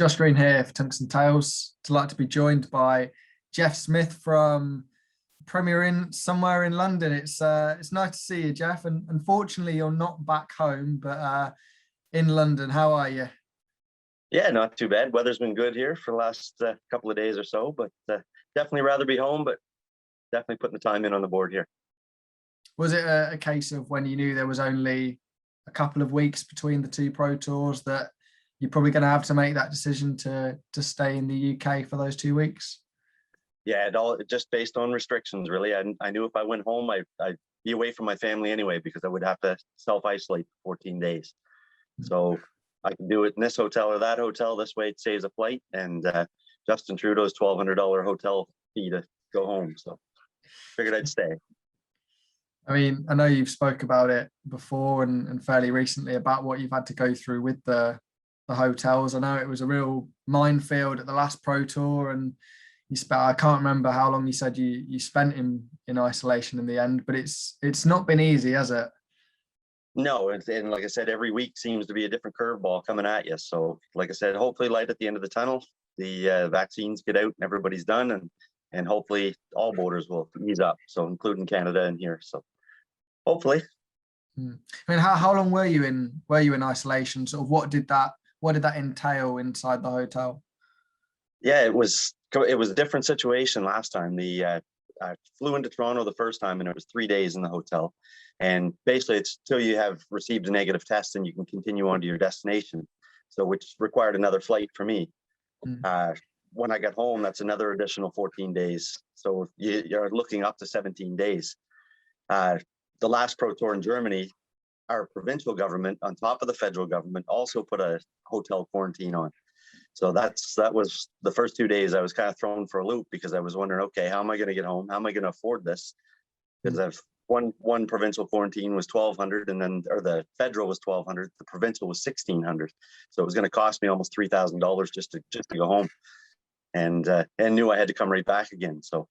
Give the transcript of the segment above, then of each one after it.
Josh Green here for Tungsten Tales. Delighted to be joined by Jeff Smith from Premier Inn somewhere in London. It's nice to see you, Jeff. And unfortunately, you're not back home, but in London. How are you? Yeah, not too bad. Weather's been good here for the last couple of days or so, but definitely rather be home, but definitely putting the time in on the board here. Was it a case of when you knew there was only a couple of weeks between the two Pro Tours that you're probably going to have to make that decision to stay in the UK for those 2 weeks? Yeah, it all just based on restrictions, really. I knew if I went home, I'd be away from my family anyway, because I would have to self-isolate for 14 days. So I can do it in this hotel or that hotel. This way it saves a flight, and Justin Trudeau's $1,200 hotel fee to go home. So figured I'd stay. I mean, I know you've spoke about it before and fairly recently about what you've had to go through with the hotels. I know it was a real minefield at the last Pro Tour, and I can't remember how long you said you spent in isolation in the end, but it's not been easy, has it? No, and like I said, every week seems to be a different curveball coming at you. So like I said, hopefully light at the end of the tunnel. The vaccines get out and everybody's done, and hopefully all borders will ease up. So including Canada and here. So hopefully. I mean, how long were you in isolation? Sort of what did that entail inside the hotel? Yeah, it was a different situation last time. I flew into Toronto the first time, and it was 3 days in the hotel. And basically it's till you have received a negative test and you can continue on to your destination. So which required another flight for me. When I got home, that's another additional 14 days. So you're looking up to 17 days. The last Pro Tour in Germany, our provincial government on top of the federal government also put a hotel quarantine on. So that was the first 2 days. I was kind of thrown for a loop, because I was wondering, okay, how am I going to get home? How am I going to afford this? Because I've one provincial quarantine was $1,200, and then the federal was $1,200. The provincial was $1,600. So it was going to cost me almost $3,000 just to go home, and knew I had to come right back again. So,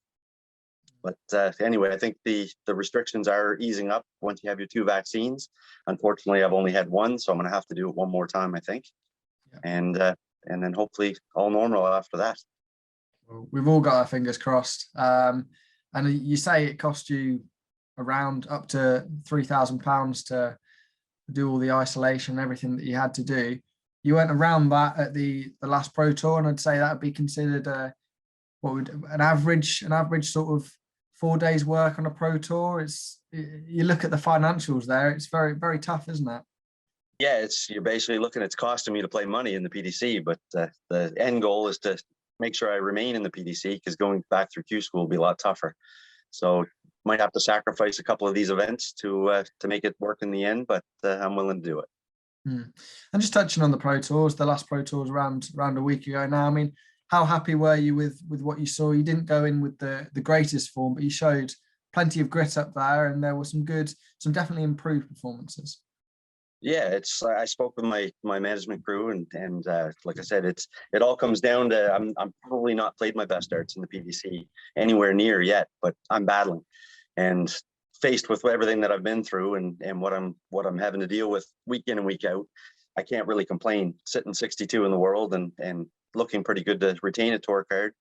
but anyway, I think the restrictions are easing up once you have your 2 vaccines. Unfortunately, I've only had one, so I'm going to have to do it one more time, I think. Yeah. And then hopefully all normal after that. Well, we've all got our fingers crossed. And you say it cost you around up to £3,000 to do all the isolation and everything that you had to do. You went around that at the last Pro Tour, and I'd say that would be considered an average sort of 4 days work on a Pro Tour. You look at the financials there, it's very, very tough, isn't it? Yeah, you're basically looking, it's costing me to play money in the PDC, but the end goal is to make sure I remain in the PDC, because going back through Q school will be a lot tougher. So might have to sacrifice a couple of these events to make it work in the end, but I'm willing to do it. And just touching on the Pro Tours, the last Pro Tours around a week ago now. I mean, how happy were you with what you saw? You didn't go in with the greatest form, but you showed plenty of grit up there, and there were some definitely improved performances. Yeah, I spoke with my management crew, and like I said, it all comes down to I'm probably not played my best darts in the PDC anywhere near yet, but I'm battling, and faced with everything that I've been through and what I'm having to deal with week in and week out, I can't really complain. Sitting 62 in the world and looking pretty good to retain a tour card,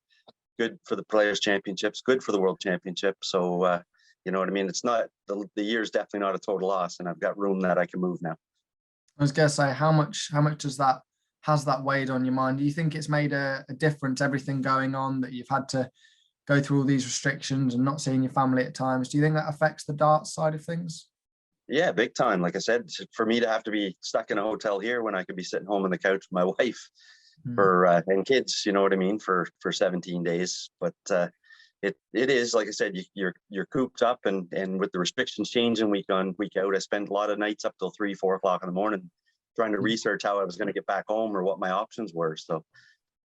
good for the Players Championships, good for the World Championship. So you know what I mean? It's not the year's definitely not a total loss, and I've got room that I can move now. I was going to say, how much has that weighed on your mind? Do you think it's made a difference, everything going on, that you've had to go through all these restrictions and not seeing your family at times? Do you think that affects the darts side of things? Yeah, big time. Like I said, for me to have to be stuck in a hotel here when I could be sitting home on the couch with my wife and kids, you know what I mean, for 17 days. But it is, like I said, you're cooped up, and with the restrictions changing week on week out, I spent a lot of nights up till 3-4 o'clock in the morning trying to research how I was going to get back home or what my options were. So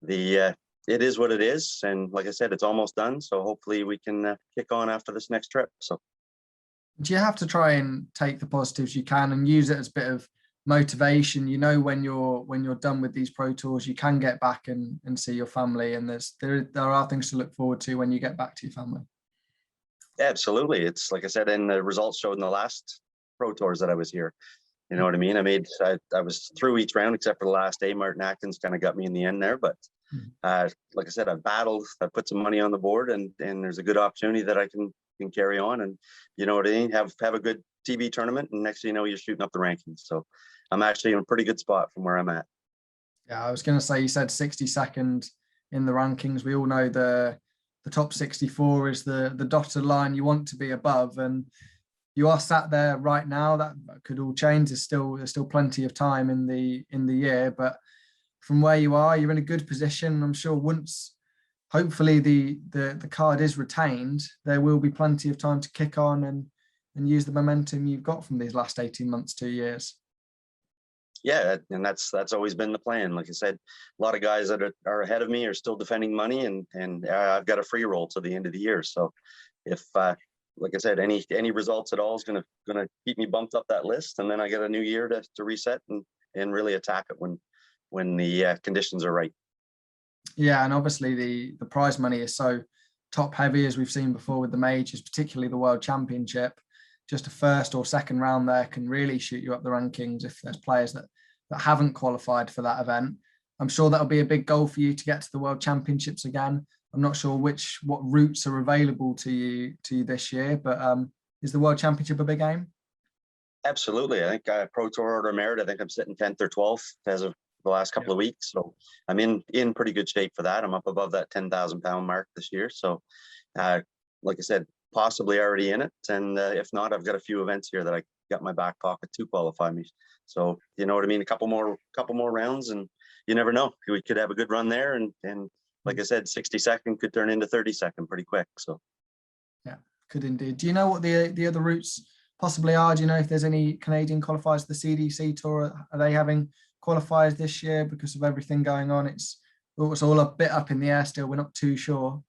it is what it is, and like I said, it's almost done. So hopefully we can kick on after this next trip. So do you have to try and take the positives you can and use it as a bit of motivation? You know, when you're done with these Pro Tours, you can get back and see your family, and there are things to look forward to when you get back to your family. Yeah, absolutely. It's like I said, and the results showed in the last Pro Tours that I was here. You know what I mean? I was through each round except for the last day. Martin Atkins kind of got me in the end there, but like I said, I battled. I put some money on the board, and there's a good opportunity that I can carry on, and you know what I mean. Have a good TV tournament, and next thing you know, you're shooting up the rankings. So I'm actually in a pretty good spot from where I'm at. Yeah, I was going to say, you said 62nd in the rankings. We all know the top 64 is the dotted line you want to be above, and you are sat there right now. That could all change. There's still plenty of time in the year, but from where you are, you're in a good position. I'm sure once, hopefully, the card is retained, there will be plenty of time to kick on and use the momentum you've got from these last 18 months, 2 years. Yeah, and that's always been the plan. Like I said, a lot of guys that are ahead of me are still defending money, and I've got a free roll to the end of the year. So if like I said, any results at all is gonna keep me bumped up that list, and then I get a new year to reset and really attack it when the conditions are right. Yeah, and obviously the prize money is so top heavy, as we've seen before with the majors, particularly the World Championship. Just a first or second round there can really shoot you up the rankings if there's players that haven't qualified for that event. I'm sure that'll be a big goal for you to get to the World Championships again. I'm not sure what routes are available to you this year, but is the World Championship a big aim? Absolutely. I think Pro Tour Order of Merit, I think I'm sitting 10th or 12th as of the last couple of weeks. So I'm in pretty good shape for that. I'm up above that 10,000 pound mark this year. So like I said, possibly already in it. And if not, I've got a few events here that I got in my back pocket to qualify me. So, you know what I mean? A couple more rounds, and you never know. We could have a good run there. And like I said, 62nd could turn into 32nd pretty quick. So yeah, could indeed. Do you know what the other routes possibly are? Do you know if there's any Canadian qualifiers? The CDC Tour, are they having qualifiers this year because of everything going on? It's all a bit up in the air still. We're not too sure.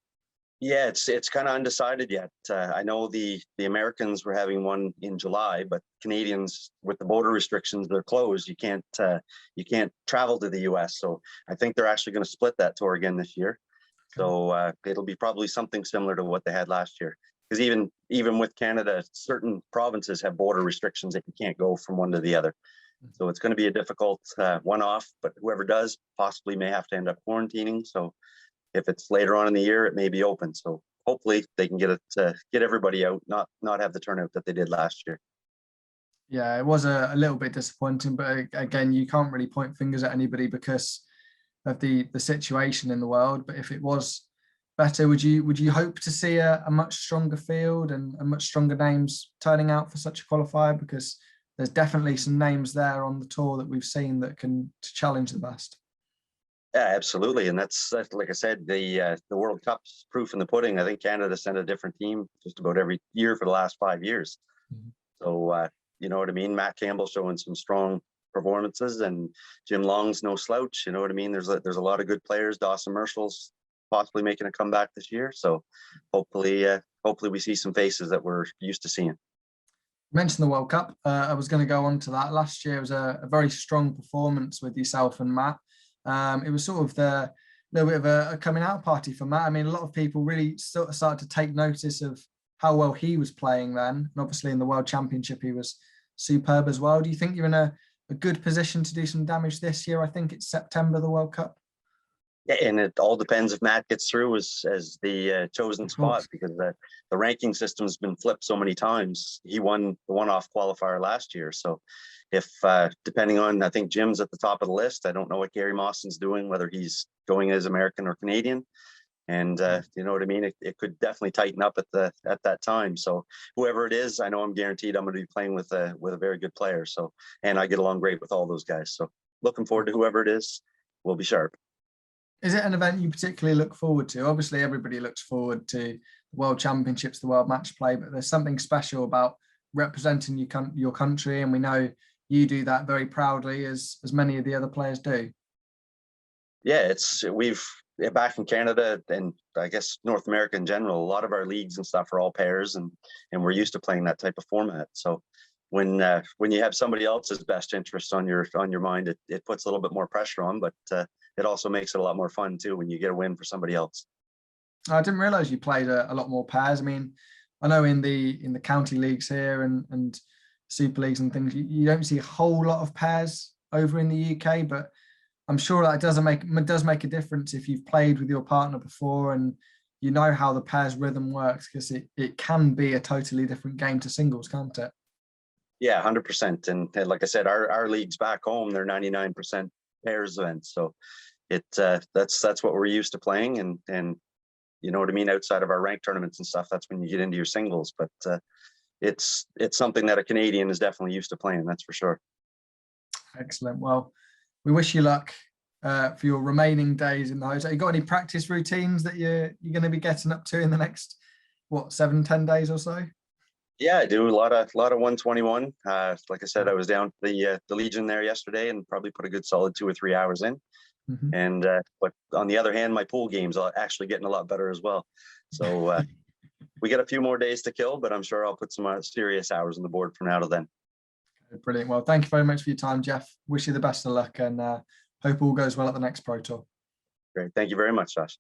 Yeah, it's kind of undecided yet. I know the Americans were having one in July, but Canadians, with the border restrictions, they're closed. You can't travel to the US. So I think they're actually going to split that tour again this year. So it'll be probably something similar to what they had last year. Because even with Canada, certain provinces have border restrictions that you can't go from one to the other. So it's going to be a difficult one-off, but whoever does possibly may have to end up quarantining. So if it's later on in the year, it may be open. So hopefully they can get everybody out, not have the turnout that they did last year. Yeah, it was a little bit disappointing, but again, you can't really point fingers at anybody because of the situation in the world. But if it was better, would you hope to see a much stronger field and a much stronger names turning out for such a qualifier? Because there's definitely some names there on the tour that we've seen that can challenge the best. Yeah, absolutely, and that's like I said, the World Cup's proof in the pudding. I think Canada sent a different team just about every year for the last 5 years. Mm-hmm. So you know what I mean. Matt Campbell showing some strong performances, and Jim Long's no slouch. You know what I mean. There's a lot of good players. Dawson Marshall's possibly making a comeback this year. So hopefully we see some faces that we're used to seeing. You mentioned the World Cup. I was going to go on to that. Last year was a very strong performance with yourself and Matt. It was sort of the little bit of a coming out party for Matt. I mean, a lot of people really sort of started to take notice of how well he was playing then. And obviously in the World Championship, he was superb as well. Do you think you're in a good position to do some damage this year? I think it's September, the World Cup. Yeah, and it all depends if Matt gets through as the chosen spot, because the ranking system's been flipped so many times. He won the one-off qualifier last year. So if depending on, I think Jim's at the top of the list. I don't know what Gary Mawson's doing, whether he's going as American or Canadian. And you know what I mean? It could definitely tighten up at that time. So whoever it is, I know I'm guaranteed I'm going to be playing with a very good player. So, and I get along great with all those guys. So looking forward to whoever it is. We'll be sharp. Is it an event you particularly look forward to? Obviously, everybody looks forward to the World Championships, the World Match Play, but there's something special about representing your country, and we know you do that very proudly, as many of the other players do. Yeah, we've back in Canada and I guess North America in general, a lot of our leagues and stuff are all pairs, and we're used to playing that type of format. So when you have somebody else's best interest on your mind, it puts a little bit more pressure on, but it also makes it a lot more fun too when you get a win for somebody else. I didn't realize you played a lot more pairs. I mean, I know in the county leagues here and super leagues and things, you don't see a whole lot of pairs over in the UK, but I'm sure that does make a difference if you've played with your partner before and you know how the pairs rhythm works, because it can be a totally different game to singles, can't it? Yeah, 100%. And like I said, our leagues back home, they're 99% pairs events. So that's what we're used to playing, and you know what I mean, outside of our ranked tournaments and stuff, that's when you get into your singles. But it's something that a Canadian is definitely used to playing, that's for sure. Excellent. Well, we wish you luck for your remaining days in the hotel. You got any practice routines that you're going to be getting up to in the next 7-10 days or so? Yeah, I do a lot of 121. Like I said, I was down the Legion there yesterday and probably put a good solid 2 or 3 hours in. Mm-hmm. And but on the other hand, my pool games are actually getting a lot better as well. So we got a few more days to kill, but I'm sure I'll put some serious hours on the board from now to then. Brilliant. Well, thank you very much for your time, Jeff. Wish you the best of luck, and hope all goes well at the next Pro Tour. Great. Thank you very much, Josh.